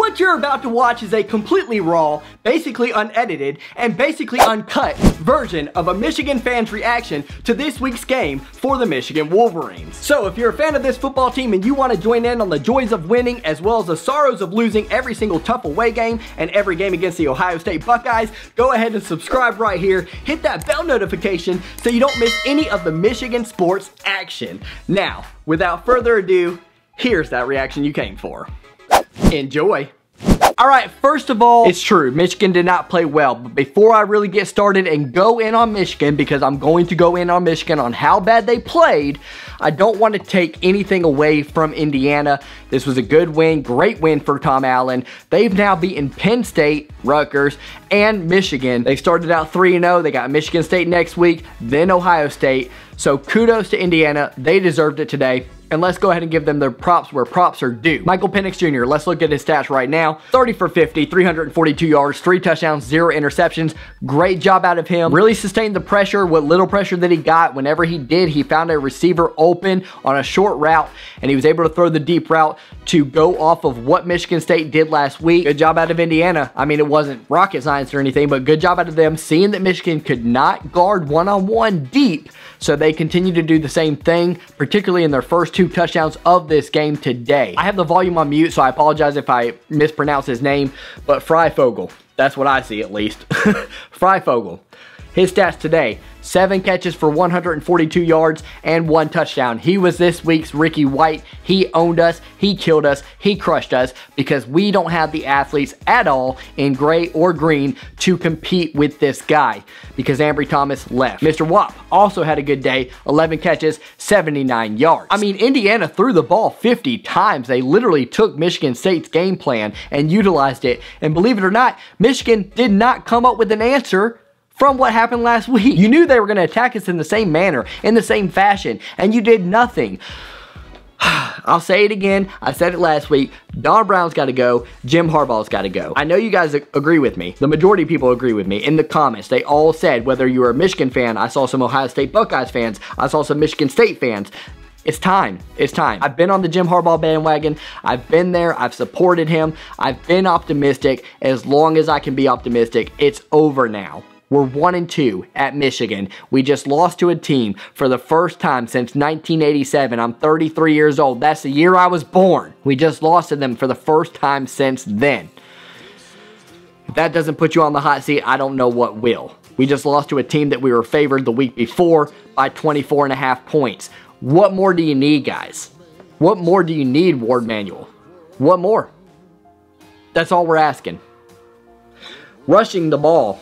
What you're about to watch is a completely raw, basically unedited, and basically uncut version of a Michigan fan's reaction to this week's game for the Michigan Wolverines. So if you're a fan of this football team and you want to join in on the joys of winning as well as the sorrows of losing every single tough away game and every game against the Ohio State Buckeyes, go ahead and subscribe right here. Hit that bell notification so you don't miss any of the Michigan sports action. Now, without further ado, here's that reaction you came for. Enjoy. Alright, first of all, it's true, Michigan did not play well, but before I really get started and go in on Michigan, because I'm going to go in on Michigan on how bad they played, I don't want to take anything away from Indiana. This was a good win, great win for Tom Allen. They've now beaten Penn State, Rutgers, and Michigan. They started out 3-0, they got Michigan State next week, then Ohio State. So kudos to Indiana, they deserved it today. And let's go ahead and give them their props where props are due. Michael Penix Jr., let's look at his stats right now. 30 for 50, 342 yards, 3 touchdowns, 0 interceptions. Great job out of him. Really sustained the pressure, what little pressure that he got. Whenever he did, he found a receiver open on a short route, and he was able to throw the deep route to go off of what Michigan State did last week. Good job out of Indiana. I mean, it wasn't rocket science or anything, but good job out of them, seeing that Michigan could not guard one-on-one deep, so they continue to do the same thing, particularly in their first 2 touchdowns of this game today. I have the volume on mute, so I apologize if I mispronounce his name, but Freifogel, that's what I see at least. Freifogel. His stats today, 7 catches for 142 yards and 1 touchdown. He was this week's Ricky White. He owned us, he killed us, he crushed us because we don't have the athletes at all in gray or green to compete with this guy because Ambry Thomas left. Mr. Wop also had a good day, 11 catches, 79 yards. I mean, Indiana threw the ball 50 times. They literally took Michigan State's game plan and utilized it. And believe it or not, Michigan did not come up with an answer from what happened last week. You knew they were going to attack us in the same manner, in the same fashion, and you did nothing. I'll say it again. I said it last week. Don Brown's got to go. Jim Harbaugh's got to go. I know you guys agree with me. The majority of people agree with me. In the comments, they all said, whether you were a Michigan fan, I saw some Ohio State Buckeyes fans, I saw some Michigan State fans. It's time. It's time. I've been on the Jim Harbaugh bandwagon. I've been there. I've supported him. I've been optimistic. As long as I can be optimistic, it's over now. We're 1-2 at Michigan. We just lost to a team for the first time since 1987. I'm 33 years old. That's the year I was born. We just lost to them for the first time since then. If that doesn't put you on the hot seat, I don't know what will. We just lost to a team that we were favored the week before by 24.5 points. What more do you need, guys? What more do you need, Ward Manuel? What more? That's all we're asking. Rushing the ball.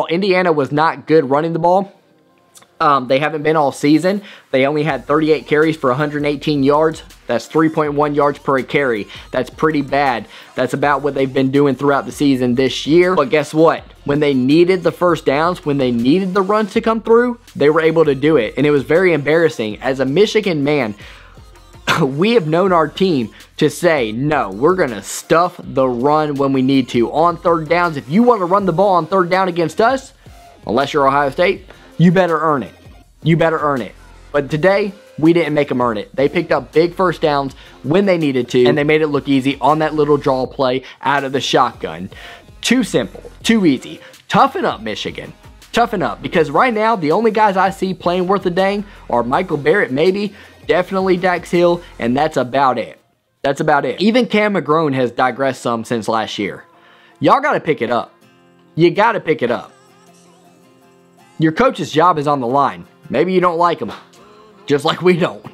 Indiana was not good running the ball. They haven't been all season. They only had 38 carries for 118 yards. That's 3.1 yards per carry. That's pretty bad. That's about what they've been doing throughout the season this year. But guess what? When they needed the first downs, when they needed the runs to come through, they were able to do it. And it was very embarrassing. As a Michigan man, we have known our team to say, no, we're going to stuff the run when we need to. On third downs, if you want to run the ball on third down against us, unless you're Ohio State, you better earn it. You better earn it. But today, we didn't make them earn it. They picked up big first downs when they needed to, and they made it look easy on that little draw play out of the shotgun. Too simple. Too easy. Toughen up, Michigan. Toughen up. Because right now, the only guys I see playing worth a dang are Michael Barrett, maybe, definitely Dax Hill, and that's about it. That's about it. Even Cam McGrone has digressed some since last year. Y'all got to pick it up. You got to pick it up. Your coach's job is on the line. Maybe you don't like him, just like we don't.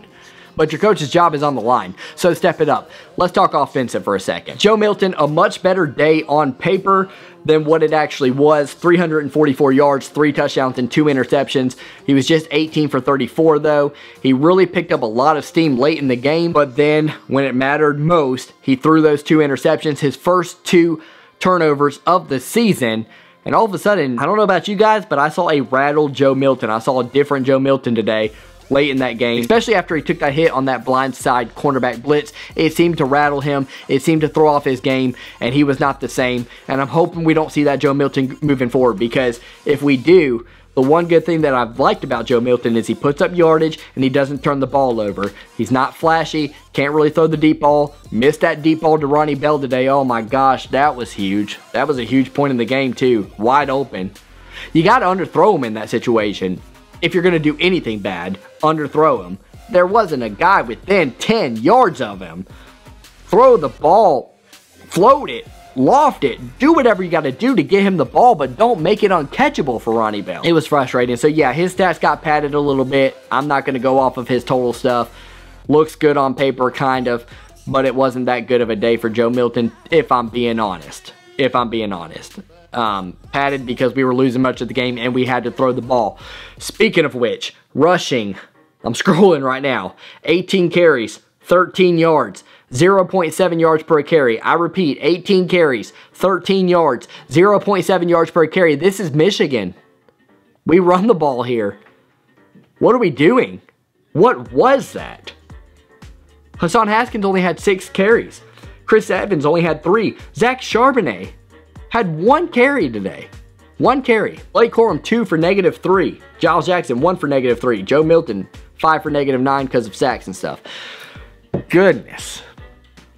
But your coach's job is on the line, so step it up. Let's talk offensive for a second. Joe Milton, a much better day on paper than what it actually was. 344 yards, 3 touchdowns, and 2 interceptions. He was just 18 for 34, though. He really picked up a lot of steam late in the game, but then when it mattered most, he threw those 2 interceptions, his first 2 turnovers of the season. And all of a sudden, I don't know about you guys, but I saw a rattled Joe Milton. I saw a different Joe Milton today late in that game, especially after he took that hit on that blindside cornerback blitz. It seemed to rattle him. It seemed to throw off his game, and he was not the same. And I'm hoping we don't see that Joe Milton moving forward, because if we do, The one good thing that I've liked about Joe Milton is he puts up yardage and he doesn't turn the ball over. He's not flashy, can't really throw the deep ball. Missed that deep ball to Ronnie Bell today. Oh my gosh, that was huge. That was a huge point in the game too. Wide open. You got to underthrow him in that situation. If you're going to do anything bad, underthrow him. There wasn't a guy within 10 yards of him. Throw the ball, float it, loft it, do whatever you got to do to get him the ball, but don't make it uncatchable for Ronnie Bell. It was frustrating. So yeah, his stats got padded a little bit. I'm not going to go off of his total stuff. Looks good on paper, kind of, but it wasn't that good of a day for Joe Milton, if I'm being honest. Padded because we were losing much of the game and we had to throw the ball. Speaking of which, rushing, I'm scrolling right now. 18 carries, 13 yards, 0.7 yards per carry. I repeat, 18 carries, 13 yards, 0.7 yards per carry. This is Michigan. We run the ball here. What are we doing? What was that? Hassan Haskins only had 6 carries. Chris Evans only had 3. Zach Charbonnet had 1 carry today. 1 carry. Blake Corum, 2 for -3. Giles Jackson, 1 for -3. Joe Milton, 5 for -9 because of sacks and stuff. Goodness.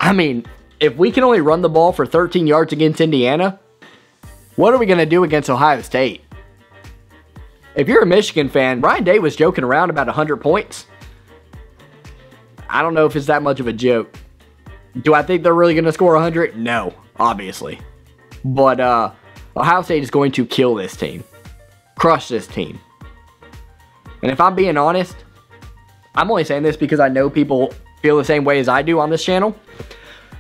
I mean, if we can only run the ball for 13 yards against Indiana, what are we going to do against Ohio State? If you're a Michigan fan, Ryan Day was joking around about 100 points. I don't know if it's that much of a joke. Do I think they're really going to score 100? No, obviously. But Ohio State is going to kill this team. Crush this team. And if I'm being honest, I'm only saying this because I know people feel the same way as I do on this channel.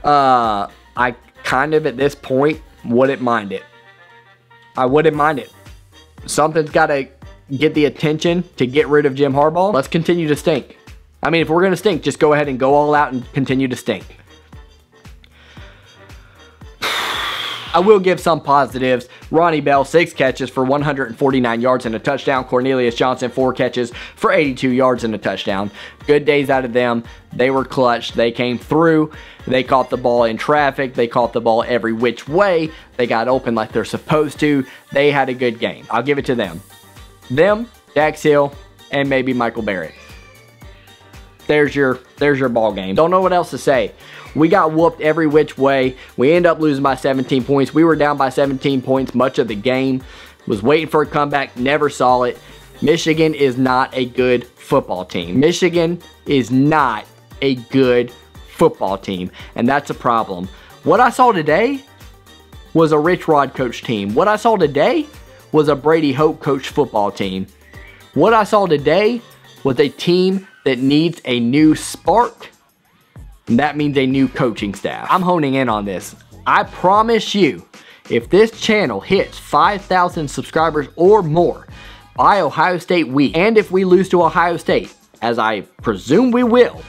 I kind of, at this point, wouldn't mind it. I wouldn't mind it. Something's got to get the attention to get rid of Jim Harbaugh. Let's continue to stink. I mean, if we're going to stink, just go ahead and go all out and continue to stink. I will give some positives. Ronnie Bell, 6 catches for 149 yards and a touchdown. Cornelius Johnson, 4 catches for 82 yards and a touchdown. Good days out of them. They were clutch. They came through. They caught the ball in traffic. They caught the ball every which way. They got open like they're supposed to. They had a good game. I'll give it to them. Them, Dax Hill, and maybe Michael Barrett. There's your ball game. Don't know what else to say. We got whooped every which way. We end up losing by 17 points. We were down by 17 points much of the game. Was waiting for a comeback, never saw it. Michigan is not a good football team. Michigan is not a good football team, and that's a problem. What I saw today was a Rich Rod coach team. What I saw today was a Brady Hoke coach football team. What I saw today was a team that needs a new spark. And that means a new coaching staff. I'm honing in on this. I promise you, if this channel hits 5,000 subscribers or more by Ohio State week, and if we lose to Ohio State, as I presume we will,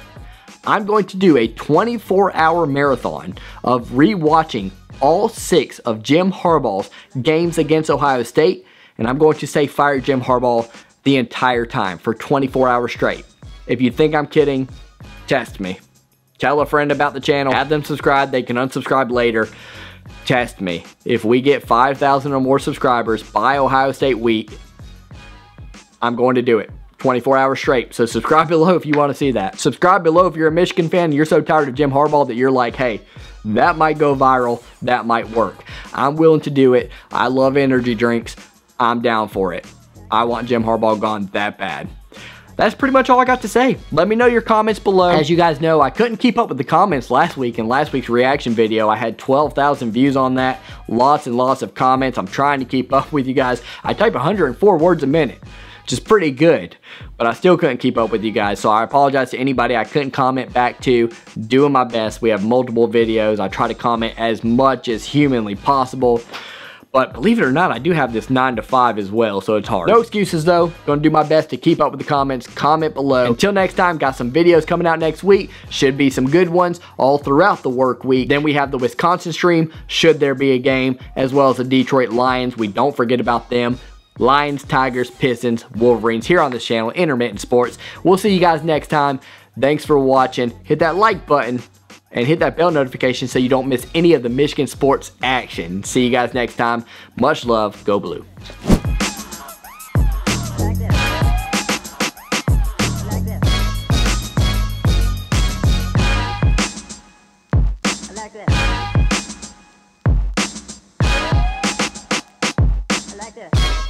I'm going to do a 24-hour marathon of rewatching all 6 of Jim Harbaugh's games against Ohio State, and I'm going to say fire Jim Harbaugh the entire time for 24 hours straight. If you think I'm kidding, test me. Tell a friend about the channel, have them subscribe, they can unsubscribe later. Test me. If we get 5,000 or more subscribers by Ohio State week, I'm going to do it. 24 hours straight. So subscribe below if you want to see that. Subscribe below if you're a Michigan fan and you're so tired of Jim Harbaugh that you're like, hey, that might go viral, that might work. I'm willing to do it. I love energy drinks. I'm down for it. I want Jim Harbaugh gone that bad. That's pretty much all I got to say. Let me know your comments below. As you guys know, I couldn't keep up with the comments last week. In last week's reaction video, I had 12,000 views on that. Lots and lots of comments. I'm trying to keep up with you guys. I type 104 words a minute, which is pretty good. But I still couldn't keep up with you guys. So I apologize to anybody I couldn't comment back to. Doing my best. We have multiple videos. I try to comment as much as humanly possible. But believe it or not, I do have this 9 to 5 as well, so it's hard. No excuses though. Gonna do my best to keep up with the comments. Comment below. Until next time, got some videos coming out next week. Should be some good ones all throughout the work week. Then we have the Wisconsin stream, should there be a game, as well as the Detroit Lions. We don't forget about them. Lions, Tigers, Pistons, Wolverines here on this channel, Intermittent Sports. We'll see you guys next time. Thanks for watching. Hit that like button and hit that bell notification so you don't miss any of the Michigan sports action. See you guys next time. Much love. Go Blue. like this.